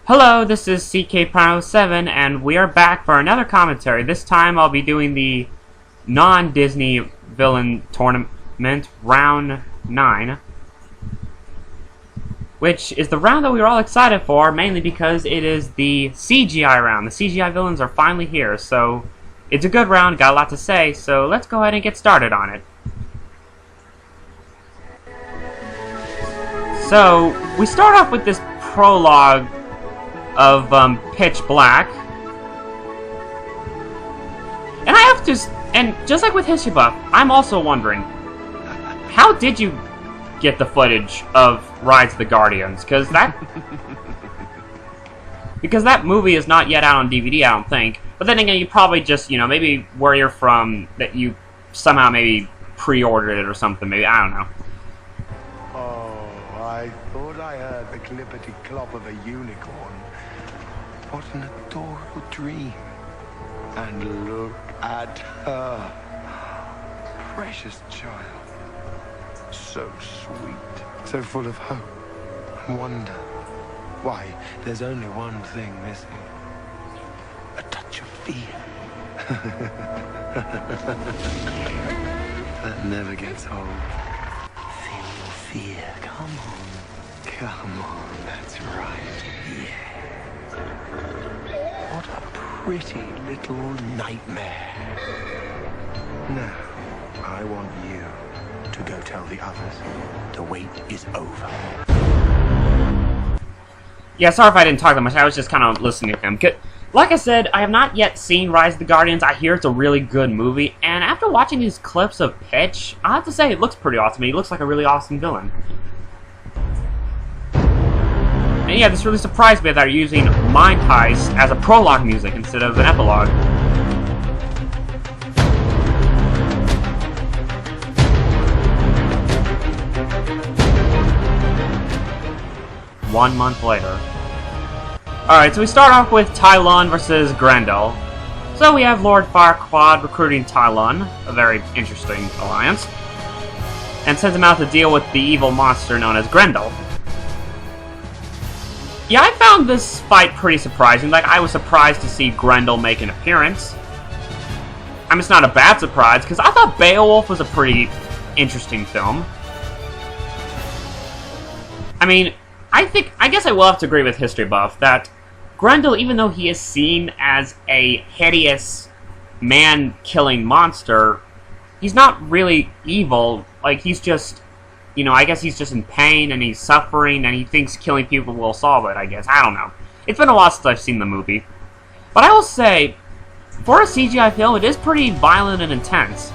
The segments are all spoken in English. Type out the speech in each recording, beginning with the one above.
Hello, this is CK07, and we are back for another commentary. This time I'll be doing the non-Disney villain tournament, round 9. Which is the round that we were all excited for, mainly because it is the CGI round. The CGI villains are finally here, so it's a good round, got a lot to say, so let's go ahead and get started on it. So, we start off with this prologue of Pitch Black. And I have to, and just like with History Buff, I'm also wondering, how did you get the footage of Rise of the Guardians? Because that movie is not yet out on DVD, I don't think. But then again, you probably just, maybe where you're from, that you somehow maybe pre-ordered it or something, maybe, I don't know. Oh, I thought I heard the clippity-clop of a unicorn. What an adorable dream. And look at her. Precious child. So sweet. So full of hope and wonder. Why, there's only one thing missing. A touch of fear. That never gets old. Feel your fear. Come on. Come on. That's right. Yeah. What a pretty little nightmare. Now, I want you to go tell the others the wait is over. Yeah, sorry if I didn't talk that much. I was just kind of listening to him. Like I said, I have not yet seen Rise of the Guardians. I hear it's a really good movie, and after watching these clips of Pitch, I have to say it looks pretty awesome. He looks like a really awesome villain. And yeah, this really surprised me that they're using Mind Heist as a prologue music instead of an epilogue. One month later. Alright, so we start off with Thailand versus Grendel. So we have Lord Farquaad recruiting Thailand, a very interesting alliance, and sends him out to deal with the evil monster known as Grendel. Yeah, I found this fight pretty surprising. Like, I was surprised to see Grendel make an appearance. I mean, it's not a bad surprise, because I thought Beowulf was a pretty interesting film. I mean, I guess I will have to agree with History Buff that Grendel, even though he is seen as a hideous man-killing monster, he's not really evil. Like, he's just, I guess he's just in pain and he's suffering and he thinks killing people will solve it, I guess. I don't know. It's been a while since I've seen the movie. But I will say, for a CGI film, it is pretty violent and intense.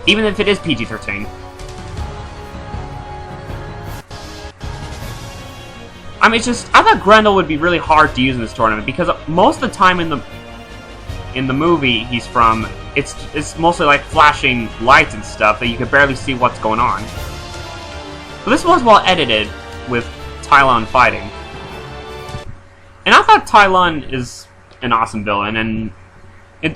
Even if it is PG-13. I mean, it's just, I thought Grendel would be really hard to use in this tournament because most of the time in the movie he's from, it's mostly like flashing lights and stuff that you can barely see what's going on. But this was well edited with Thailand fighting. And I thought Thailand is an awesome villain, and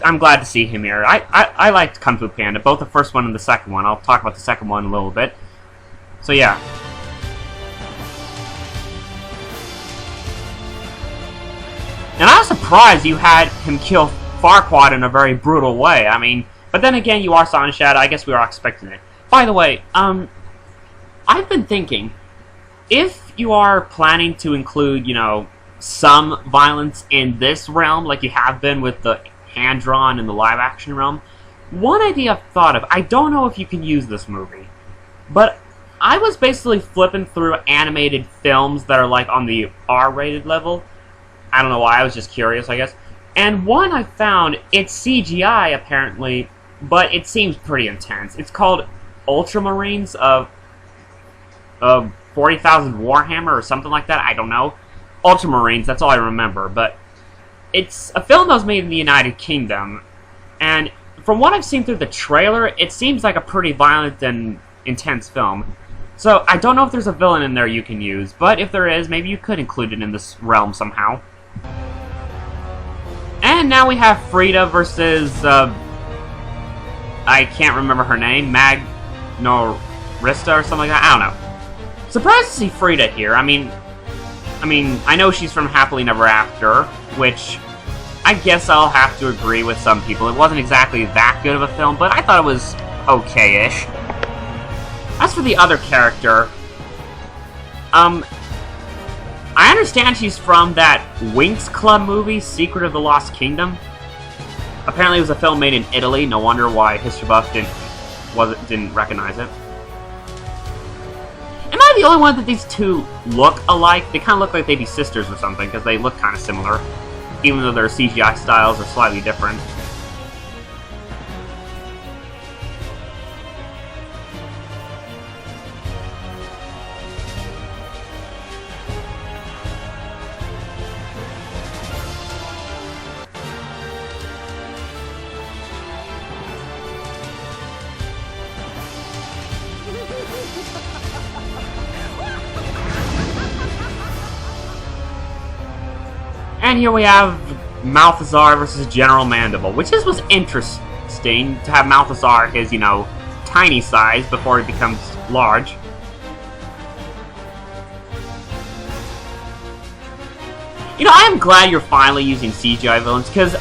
I'm glad to see him here. I liked Kung Fu Panda, both the first one and the second one. I'll talk about the second one in a little bit. So yeah. And I was surprised you had him kill Farquaad in a very brutal way. I mean, but then again, you are Sonic Shadow. I guess we are expecting it. By the way, I've been thinking, if you are planning to include, some violence in this realm, like you have been with the hand-drawn and the live-action realm, one idea I've thought of, I don't know if you can use this movie, but I was basically flipping through animated films that are like on the R-rated level. I don't know why, I was just curious, I guess. And one I found, it's CGI apparently, but it seems pretty intense. It's called Ultramarines of 40,000 Warhammer or something like that, I don't know. Ultramarines, that's all I remember, but it's a film that was made in the United Kingdom, and from what I've seen through the trailer, it seems like a pretty violent and intense film. So I don't know if there's a villain in there you can use, but if there is, maybe you could include it in this realm somehow. And now we have Frida versus, I can't remember her name, Rista or something like that, I don't know. Surprised to see Frida here. I mean, I know she's from Happily Never After, which I guess I'll have to agree with some people. It wasn't exactly that good of a film, but I thought it was okay-ish. As for the other character, I understand she's from that Winx Club movie, Secret of the Lost Kingdom. Apparently it was a film made in Italy. No wonder why History Buff didn't recognize it. Am I the only one that these two look alike? They kind of look like they'd be sisters or something, because they look kind of similar, even though their CGI styles are slightly different. And here we have Malthazar versus General Mandible, which was interesting to have Malthazar his, tiny size before he becomes large. I am glad you're finally using CGI villains, because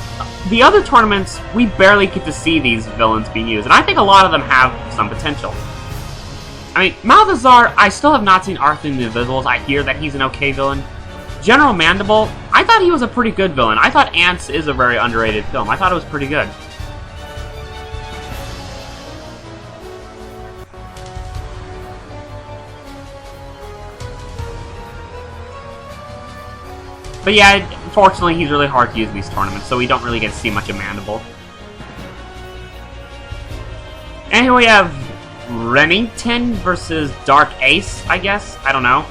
the other tournaments, we barely get to see these villains being used, and I think a lot of them have some potential. I mean, Malthazar, I still have not seen Arthur and the Invisibles. I hear that he's an okay villain. General Mandible, I thought he was a pretty good villain. I thought Ants is a very underrated film. I thought it was pretty good. But yeah, unfortunately, he's really hard to use in these tournaments, so we don't really get to see much of Mandible. And here we have Remington versus Dark Ace, I guess? I don't know.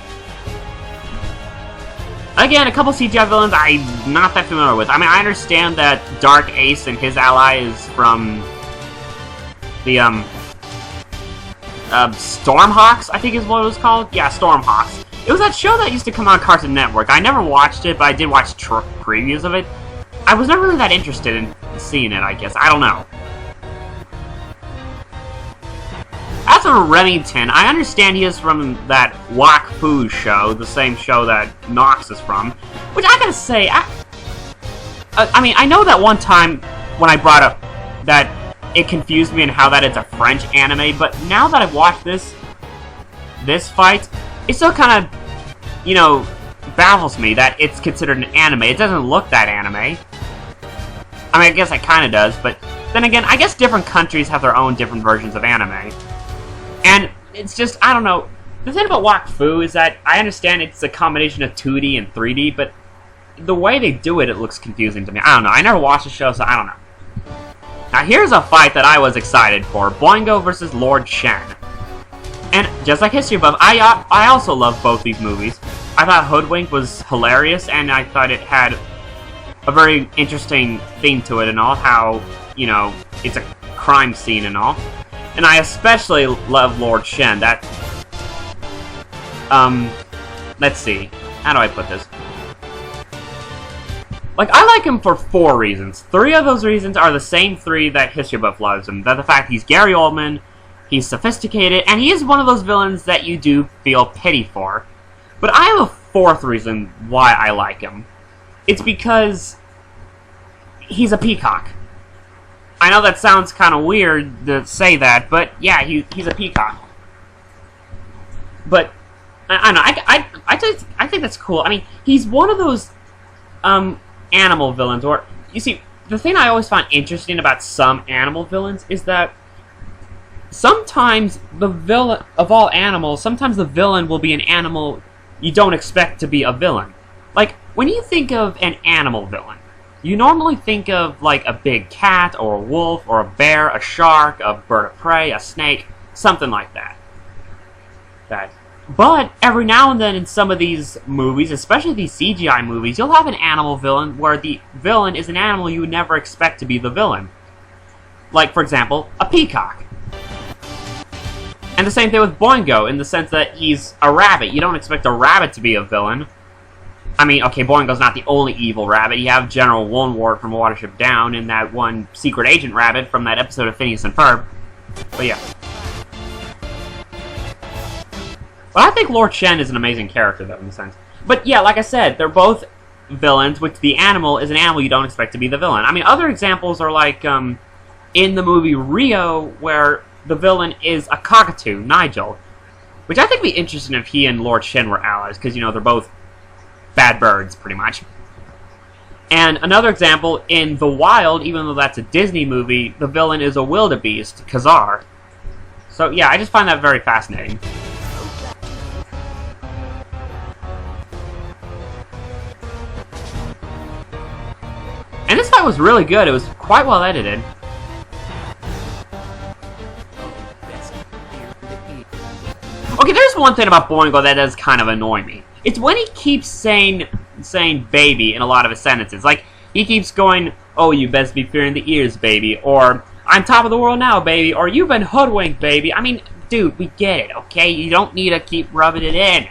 Again, a couple CGI villains I'm not that familiar with. I mean, I understand that Dark Ace and his ally is from the, Stormhawks, I think is what it was called? Yeah, Stormhawks. It was that show that used to come on Cartoon Network. I never watched it, but I did watch previews of it. I was never really that interested in seeing it, I guess. I don't know. As for Remington, I understand he is from that Wak Fu show, the same show that Nox is from. Which I gotta say, I mean, I know that one time when I brought up that it confused me in how that it's a French anime, but now that I've watched this fight, it still kind of, baffles me that it's considered an anime. It doesn't look that anime. I mean, I guess it kind of does, but then again, I guess different countries have their own different versions of anime. And it's just, I don't know. The thing about Wak Fu is that I understand it's a combination of 2D and 3D, but the way they do it, it looks confusing to me. I don't know. I never watched the show, so I don't know. Now, here's a fight that I was excited for. Boingo versus Lord Shen. And just like History Buff, I also love both these movies. I thought Hoodwink was hilarious, and I thought it had a very interesting theme to it and all. How, it's a crime scene and all. And I especially love Lord Shen. That, let's see. How do I put this? Like, I like him for 4 reasons. 3 of those reasons are the same 3 that History Buff loves him. That the fact he's Gary Oldman, he's sophisticated, and he is one of those villains that you do feel pity for. But I have a 4th reason why I like him. It's because he's a peacock. I know that sounds kind of weird to say that, but yeah, he's a peacock. But I don't know. I think that's cool. I mean, he's one of those animal villains. Or you see, the thing I always find interesting about some animal villains is that sometimes the villain of all animals, sometimes the villain will be an animal you don't expect to be a villain. Like when you think of an animal villain, you normally think of, like, a big cat, or a wolf, or a bear, a shark, a bird of prey, a snake, something like that. But, every now and then in some of these movies, especially these CGI movies, you'll have an animal villain where the villain is an animal you would never expect to be the villain. Like, for example, a peacock. And the same thing with Boingo, in the sense that he's a rabbit. You don't expect a rabbit to be a villain. I mean, okay, Boingo's not the only evil rabbit. You have General Woolward from Watership Down and that one secret agent rabbit from that episode of Phineas and Ferb. But yeah. But I think Lord Shen is an amazing character, though, in a sense. But yeah, like I said, they're both villains, which the animal is an animal you don't expect to be the villain. I mean, other examples are like in the movie Rio, where the villain is a cockatoo, Nigel. Which I think would be interesting if he and Lord Shen were allies, because, you know, they're both bad birds, pretty much. And another example, in The Wild, even though that's a Disney movie, the villain is a wildebeest, Khazar. So, yeah, I just find that very fascinating. And this fight was really good. It was quite well edited. Okay, there's one thing about Boingo that does kind of annoy me. It's when he keeps saying baby in a lot of his sentences. Like, he keeps going, oh, you best be fearing the ears, baby. Or, I'm top of the world now, baby. Or, you've been hoodwinked, baby. I mean, dude, we get it, okay? You don't need to keep rubbing it in.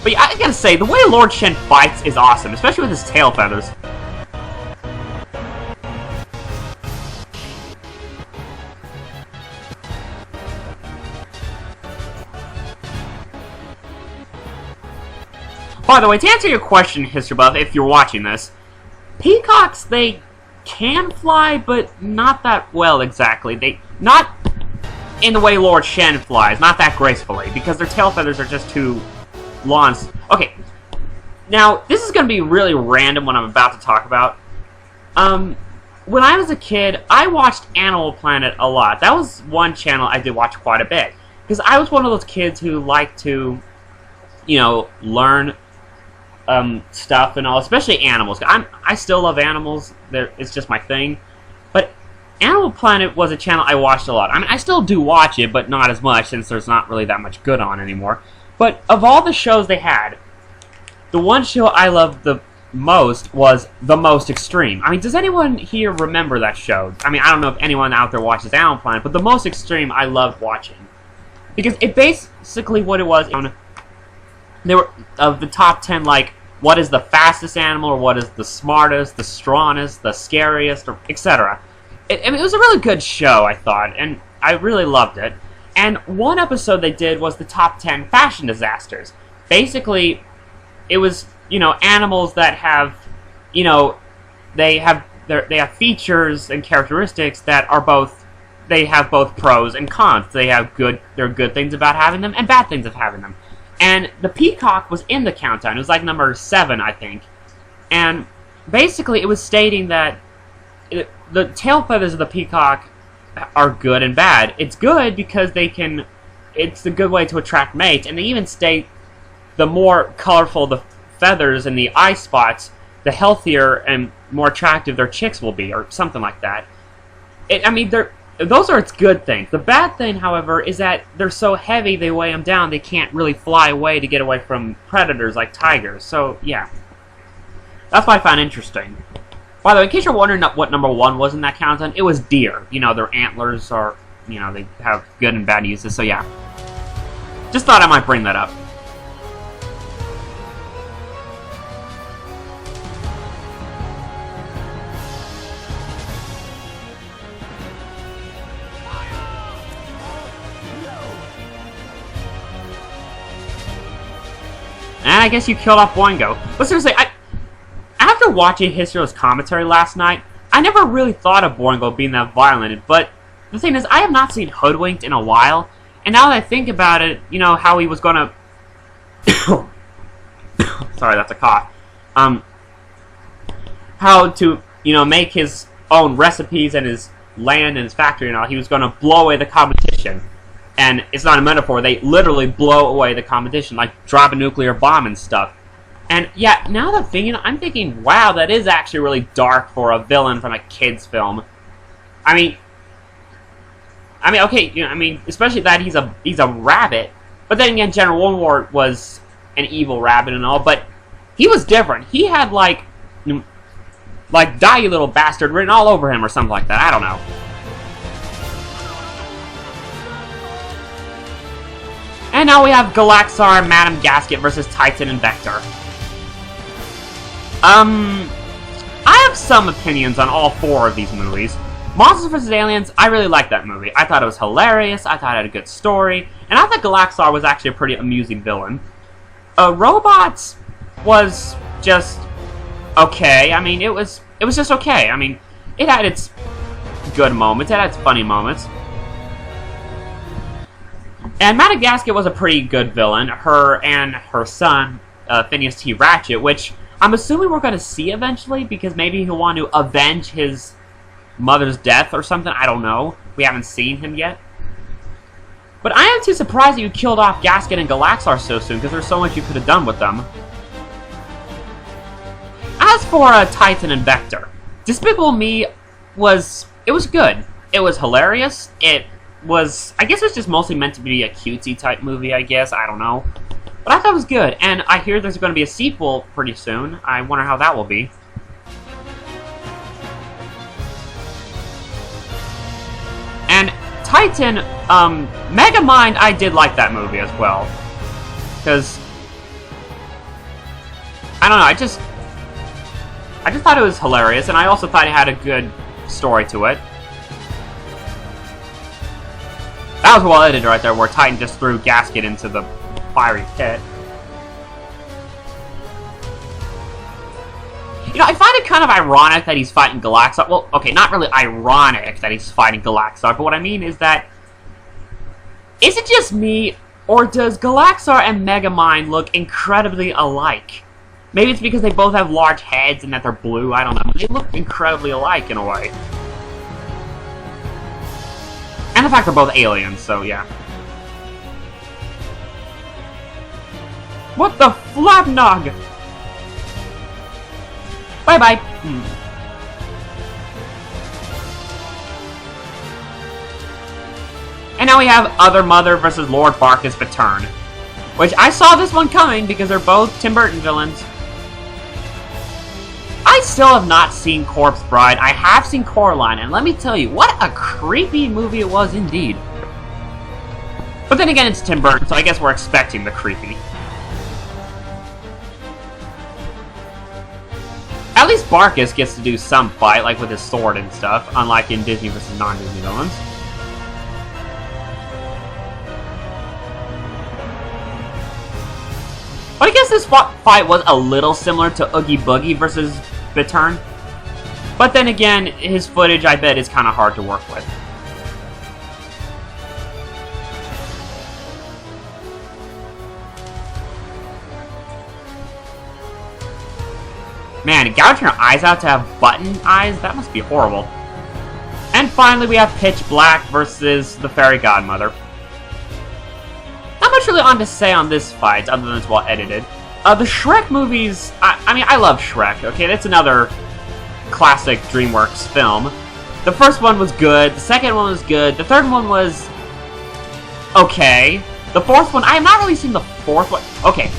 But yeah, I gotta say, the way Lord Shen fights is awesome, especially with his tail feathers. By the way, to answer your question, History Buff, if you're watching this, peacocks, they can fly, but not that well exactly. Not in the way Lord Shen flies, not that gracefully, because their tail feathers are just too long. Okay, now, this is going to be really random what I'm about to talk about. When I was a kid, I watched Animal Planet a lot. That was one channel I did watch quite a bit. Because I was one of those kids who liked to, you know, learn stuff and all, especially animals. I still love animals. It's just my thing. But Animal Planet was a channel I watched a lot. I mean, I still do watch it, but not as much since there's not really that much good on anymore. But of all the shows they had, the one show I loved the most was The Most Extreme. I mean, does anyone here remember that show? I mean, I don't know if anyone out there watches Animal Planet, but The Most Extreme I loved watching. Because it basically what it was, there were of the top 10, like, what is the fastest animal, or what is the smartest, the strongest, the scariest, or etc. I mean, it was a really good show, I thought, and I really loved it. And one episode they did was the top 10 fashion disasters. Basically, it was, you know, animals that have, you know, they have features and characteristics that are both, they have both pros and cons. There are good things about having them and bad things of having them. And the peacock was in the countdown. It was like number 7, I think. And basically, it was stating that the tail feathers of the peacock are good and bad. It's good because it's a good way to attract mates. And they even state the more colorful the feathers and the eye spots, the healthier and more attractive their chicks will be, or something like that. I mean, those are its good things. The bad thing, however, is that they're so heavy they weigh them down, they can't really fly away to get away from predators like tigers. So, yeah. That's what I found interesting. By the way, in case you're wondering what number 1 was in that countdown, it was deer. You know, their antlers are, you know, they have good and bad uses, so yeah. Just thought I might bring that up. And I guess you killed off Boingo. But seriously, after watching History's commentary last night, I never really thought of Boingo being that violent. But the thing is, I have not seen Hoodwinked in a while. And now that I think about it, you know, how he was gonna... Sorry, that's a cough. How to, you know, make his own recipes and his land and his factory and all. He was gonna blow away the competition. And it's not a metaphor, they literally blow away the competition, like drop a nuclear bomb and stuff. And yeah, now that I'm thinking, wow, that is actually really dark for a villain from a kid's film. I mean, okay, you know, I mean, especially that he's a rabbit. But then again, General War was an evil rabbit and all, but he was different. He had like die you little bastard written all over him or something like that. I don't know. And now we have Galaxar, Madame Gasket versus Titan and Vector. I have some opinions on all 4 of these movies. Monsters vs. Aliens, I really liked that movie. I thought it was hilarious, I thought it had a good story, and I thought Galaxar was actually a pretty amusing villain. Robots was just okay. I mean, it was just okay. I mean, it had its good moments, it had its funny moments. And Madagascar was a pretty good villain. Her and her son, Phineas T. Ratchet, which I'm assuming we're going to see eventually, because maybe he'll want to avenge his mother's death or something. I don't know. We haven't seen him yet. But I am too surprised that you killed off Gasket and Galaxar so soon, because there's so much you could have done with them. As for Titan and Vector, Despicable Me was good. It was hilarious. I guess it was just mostly meant to be a cutesy type movie, I guess. I don't know. But I thought it was good, and I hear there's going to be a sequel pretty soon. I wonder how that will be. And Titan, Megamind, I did like that movie as well. Because, I don't know, I just thought it was hilarious, and I also thought it had a good story to it. That was well edited right there, where Titan just threw Gasket into the fiery pit. You know, I find it kind of ironic that he's fighting Galaxar. Well, okay, not really ironic that he's fighting Galaxar, but what I mean is that, is it just me, or does Galaxar and Megamind look incredibly alike? Maybe it's because they both have large heads and that they're blue, I don't know. They look incredibly alike in a way. And the fact they're both aliens, so yeah. What the flapnog? Bye-bye. And now we have Other Mother versus Lord Barkus Return. Which, I saw this one coming because they're both Tim Burton villains. I still have not seen Corpse Bride. I have seen Coraline, and let me tell you, what a creepy movie it was indeed. But then again, it's Tim Burton, so I guess we're expecting the creepy. At least Barkus gets to do some fight, like with his sword and stuff, unlike in Disney vs. non-Disney villains. But I guess this fight was a little similar to Oogie Boogie versus Return. But then again, his footage, I bet, is kind of hard to work with. Man, gouging your eyes out to have button eyes? That must be horrible. And finally, we have Pitch Black versus the Fairy Godmother. Not much really on to say on this fight, other than it's well edited. The Shrek movies, I mean, I love Shrek, okay? That's another classic DreamWorks film. The first one was good, the second one was good, the third one was okay. The fourth one, I have not really seen the fourth one. Okay,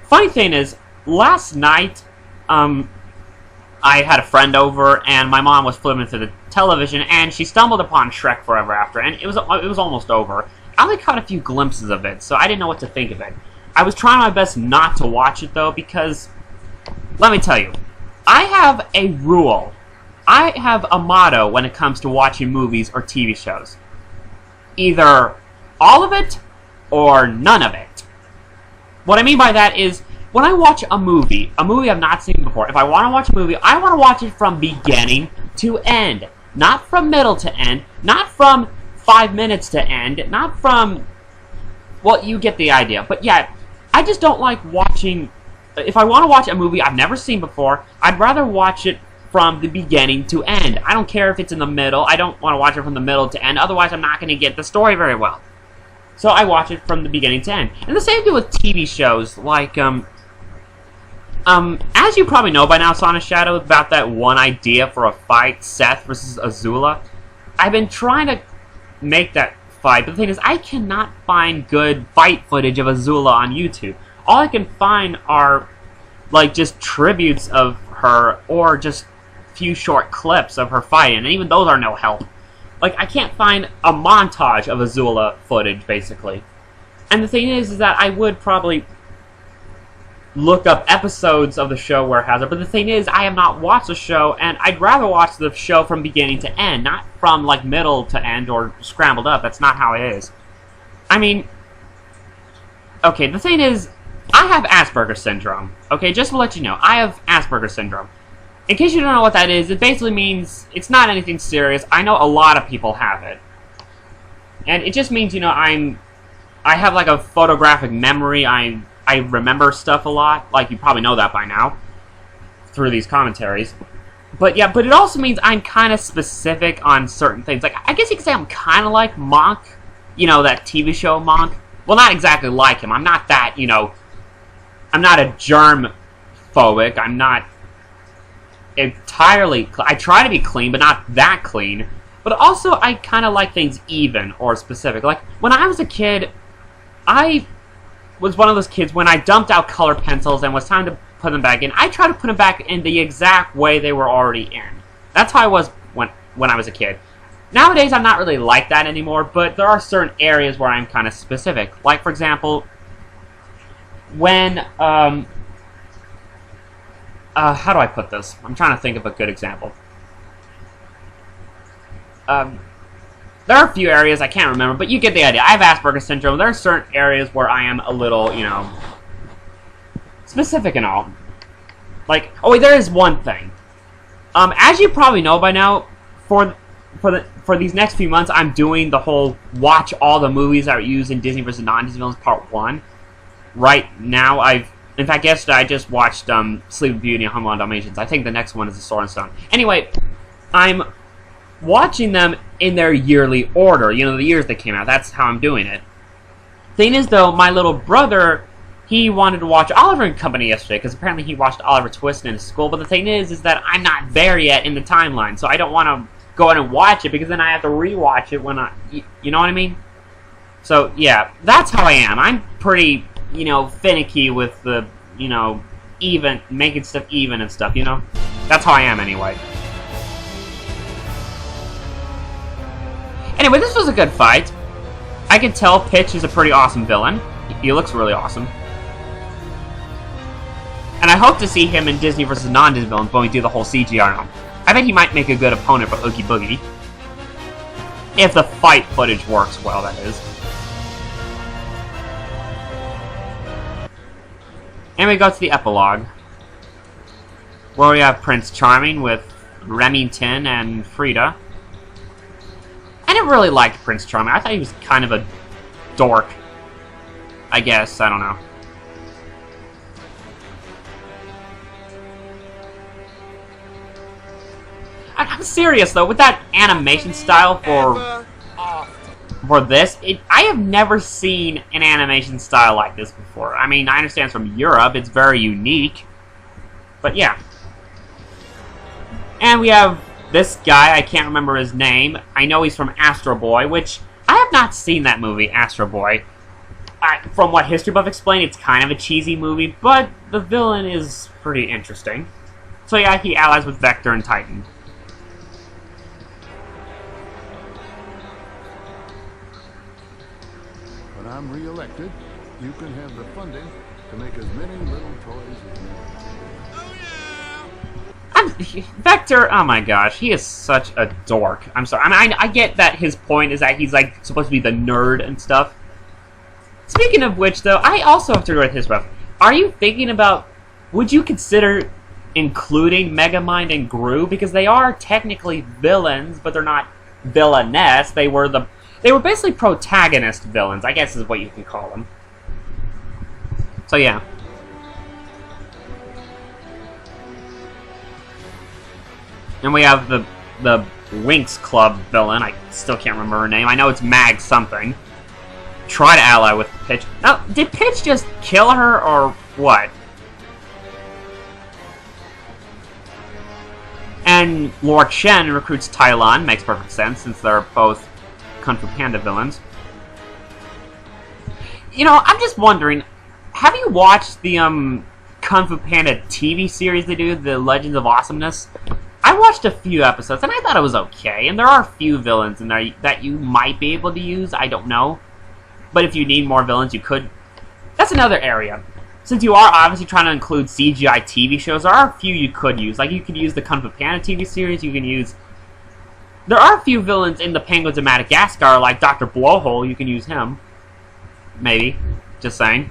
funny thing is, last night, I had a friend over, and my mom was flipping through the television, and she stumbled upon Shrek Forever After, and it was almost over. I only caught a few glimpses of it, so I didn't know what to think of it. I was trying my best not to watch it, though, because, let me tell you, I have a rule. I have a motto when it comes to watching movies or TV shows. Either all of it, or none of it. What I mean by that is, when I watch a movie I've not seen before, if I want to watch a movie, I want to watch it from beginning to end. Not from middle to end, not from 5 minutes to end, not from... Well, you get the idea. But yeah, I just don't like watching... If I want to watch a movie I've never seen before, I'd rather watch it from the beginning to end. I don't care if it's in the middle. I don't want to watch it from the middle to end, otherwise I'm not going to get the story very well. So I watch it from the beginning to end. And the same thing with TV shows, like, as you probably know by now, Sonic Shadow, about that one idea for a fight, Seth versus Azula. I've been trying to make that fight, but the thing is, I cannot find good fight footage of Azula on YouTube. All I can find are, like, just tributes of her, or just few short clips of her fighting, and even those are no help. Like, I can't find a montage of Azula footage, basically. And the thing is that I would probably... look up episodes of the show where it has it. But the thing is, I have not watched the show, and I'd rather watch the show from beginning to end, not from, like, middle to end or scrambled up. That's not how it is. I mean, okay, the thing is, I have Asperger's syndrome. Okay, just to let you know, I have Asperger's syndrome. In case you don't know what that is, it basically means it's not anything serious. I know a lot of people have it. And it just means, you know, I have, like, a photographic memory. I remember stuff a lot. Like, you probably know that by now through these commentaries. But, yeah, but it also means I'm kind of specific on certain things. Like, I guess you could say I'm kind of like Monk. You know, that TV show Monk. Well, not exactly like him. I'm not that, you know... I'm not a germ-phobic. I'm not entirely... I try to be clean, but not that clean. But also, I kind of like things even or specific. Like, when I was a kid, I was one of those kids when I dumped out color pencils and was time to put them back in, I tried to put them back in the exact way they were already in. That's how I was when I was a kid. Nowadays, I'm not really like that anymore, but there are certain areas where I'm kind of specific. Like, for example... when, how do I put this? I'm trying to think of a good example. There are a few areas I can't remember, but you get the idea. I have Asperger's syndrome. There are certain areas where I am a little, you know, specific and all. Like, oh wait, there is one thing. As you probably know by now, for these next few months, I'm doing the whole watch all the movies that are used in Disney vs. Non-Disney Villains Part 1. Right now, in fact, yesterday I just watched Sleeping Beauty and Humble and Dalmatians. I think the next one is The Sword and Stone. Anyway, I'm watching them in their yearly order. You know, the years they came out. That's how I'm doing it. Thing is, though, my little brother, he wanted to watch Oliver and Company yesterday, because apparently he watched Oliver Twist in his school. But the thing is that I'm not there yet in the timeline, so I don't want to go in and watch it, because then I have to rewatch it when you know what I mean? So, yeah, that's how I am. I'm pretty... you know, finicky with the, you know, even, making stuff even and stuff, you know? That's how I am, anyway. Anyway, this was a good fight. I can tell Pitch is a pretty awesome villain. He looks really awesome. And I hope to see him in Disney vs. Non-Disney villains when we do the whole CGI on him. I bet he might make a good opponent for Oogie Boogie. If the fight footage works well, that is. And we go to the epilogue, where we have Prince Charming with Remi and Frida. I didn't really like Prince Charming. I thought he was kind of a dork. I guess. I don't know. I'm serious, though. With that animation style for this, I have never seen an animation style like this before. I mean, I understand it's from Europe, it's very unique, but yeah. And we have this guy, I can't remember his name. I know he's from Astro Boy, which I have not seen that movie, Astro Boy. From what History Buff explained, it's kind of a cheesy movie, but the villain is pretty interesting. So yeah, he allies with Vector and Titan. I'm re-elected, you can have the funding to make as many little toys as you want. Vector, oh my gosh, he is such a dork. I'm sorry. I mean, I get that his point is that he's, like, supposed to be the nerd and stuff. Speaking of which, though, I also have to agree with his stuff. Are you thinking about, would you consider including Megamind and Gru? Because they are technically villains, but they're not villainess. They were basically protagonist villains, I guess is what you can call them. So yeah. And we have the Winx Club villain. I still can't remember her name. I know it's Mag something. Try to ally with Pitch. Now, did Pitch just kill her or what? And Lord Shen recruits Thailand. Makes perfect sense since they're both Kung Fu Panda villains. You know, I'm just wondering, have you watched the Kung Fu Panda TV series they do, The Legends of Awesomeness? I watched a few episodes and I thought it was okay, and there are a few villains in there that you might be able to use, I don't know. But if you need more villains, you could. That's another area. since you are obviously trying to include CGI TV shows, there are a few you could use. Like, you could use the Kung Fu Panda TV series, you can use... There are a few villains in the Penguins of Madagascar, like Dr. Blowhole, you can use him. Maybe. Just saying.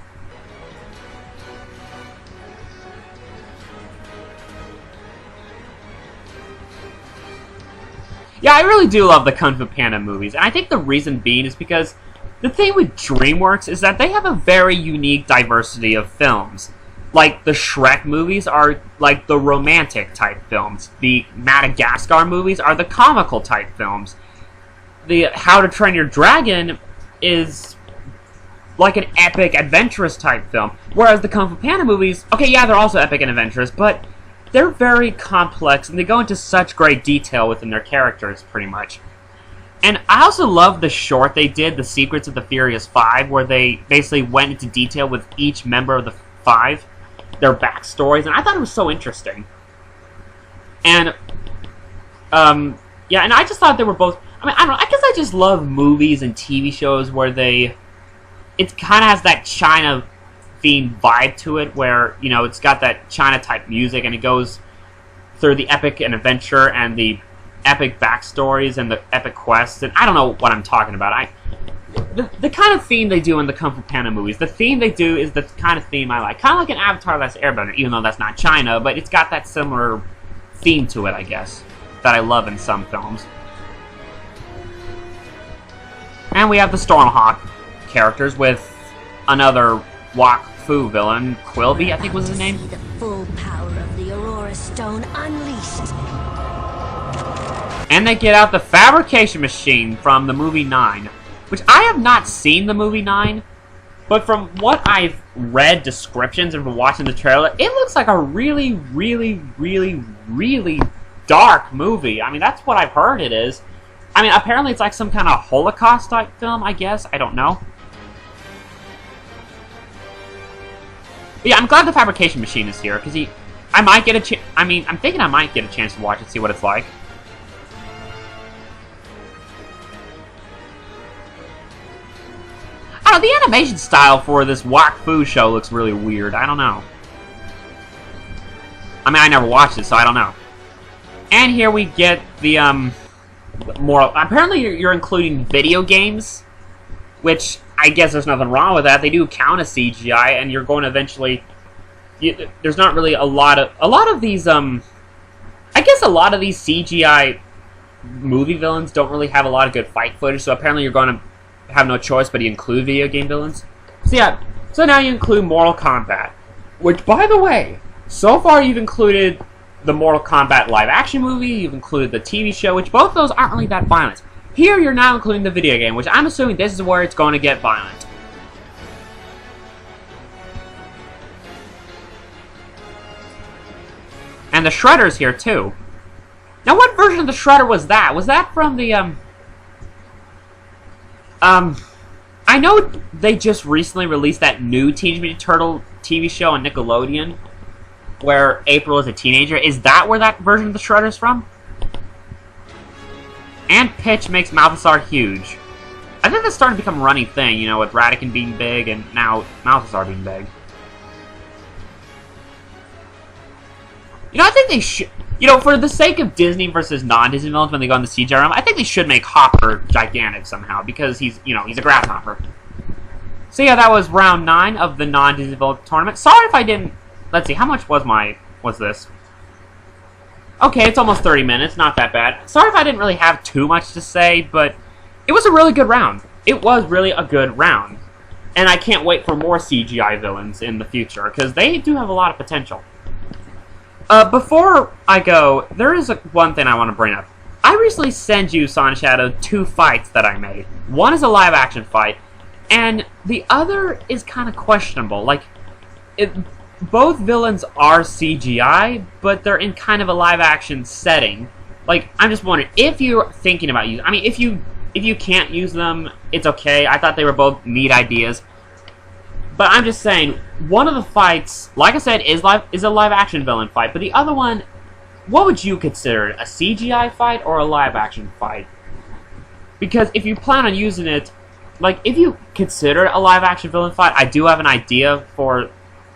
Yeah, I really do love the Kung Fu Panda movies, and I think the reason being is because the thing with DreamWorks is that they have a very unique diversity of films. Like, the Shrek movies are, like, the romantic type films. The Madagascar movies are the comical type films. The How to Train Your Dragon is like an epic, adventurous type film. Whereas the Kung Fu Panda movies, okay, yeah, they're also epic and adventurous, but they're very complex, and they go into such great detail within their characters, pretty much. And I also love the short they did, The Secrets of the Furious Five, where they basically went into detail with each member of the Five, their backstories, and I thought it was so interesting. And, yeah, and I just thought they were both... I mean, I don't know, I guess I just love movies and TV shows where they... It kind of has that China-themed vibe to it, where, you know, it's got that China-type music, and it goes through the epic and adventure, and the epic backstories, and the epic quests, and I don't know what I'm talking about. The kind of theme they do in the Kung Fu Panda movies, the theme they do is the kind of theme I like. Kind of like an Avatar: The Last Airbender, even though that's not China, but it's got that similar theme to it, I guess, that I love in some films. And we have the Stormhawk characters with another Wak Fu villain, Quilby, I think was his name. The full power of the Aurora Stone unleashed. And they get out the fabrication machine from the movie 9, which I have not seen the movie 9, but from what I've read descriptions and from watching the trailer, it looks like a really, really, really, really dark movie. I mean, that's what I've heard it is. I mean, apparently it's like some kind of Holocaust-type film, I guess. I don't know. But yeah, I'm glad the fabrication machine is here, because I might get a chance... I mean, I'm thinking I might get a chance to watch it, see what it's like. I don't know, the animation style for this Wak Fu show looks really weird. I don't know. I mean, I never watched it, so I don't know. And here we get the, more... Apparently you're including video games, which I guess there's nothing wrong with that. They do count as CGI, and you're going to eventually... there's not really a lot of these, I guess a lot of these CGI movie villains don't really have a lot of good fight footage, so apparently you're going to have no choice but to include video game villains. So yeah, so now you include Mortal Kombat, which, by the way, so far you've included the Mortal Kombat live-action movie, you've included the TV show, which both of those aren't really that violent. Here you're now including the video game, which I'm assuming this is where it's going to get violent. And the Shredder's here, too. Now, what version of the Shredder was that? Was that from the, I know they just recently released that new Teenage Mutant Turtle TV show on Nickelodeon, where April is a teenager. Is that where that version of the Shredder's from? And Pitch makes Malthusar huge. I think that's starting to become a running thing, you know, with Radican being big and now Malthusar being big. You know, I think they should... You know, for the sake of Disney versus non-Disney villains when they go in the CGI realm, I think they should make Hopper gigantic somehow, because he's, you know, he's a grasshopper. So yeah, that was round 9 of the non-Disney villain tournament. Sorry if I didn't... Let's see, how much was this? Okay, it's almost 30 minutes, not that bad. Sorry if I didn't really have too much to say, but it was a really good round. It was really a good round. And I can't wait for more CGI villains in the future, because they do have a lot of potential. Before I go, there is one thing I want to bring up. I recently sent you, Son Shadow, 2 fights that I made. One is a live-action fight, and the other is kind of questionable. Like, both villains are CGI, but they're in kind of a live-action setting. Like, I'm just wondering, if you're thinking about using... I mean, if you can't use them, it's okay. I thought they were both neat ideas. But I'm just saying, one of the fights, like I said, is a live-action villain fight. But the other one, what would you consider it? A CGI fight or a live-action fight? Because if you plan on using it, like, if you consider it a live-action villain fight, I do have an idea for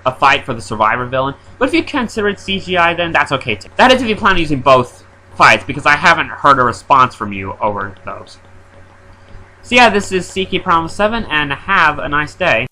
a fight for the survivor villain. But if you consider it CGI, then that's okay too. That is if you plan on using both fights, because I haven't heard a response from you over those. So yeah, this is Seeky Problem 7, and have a nice day.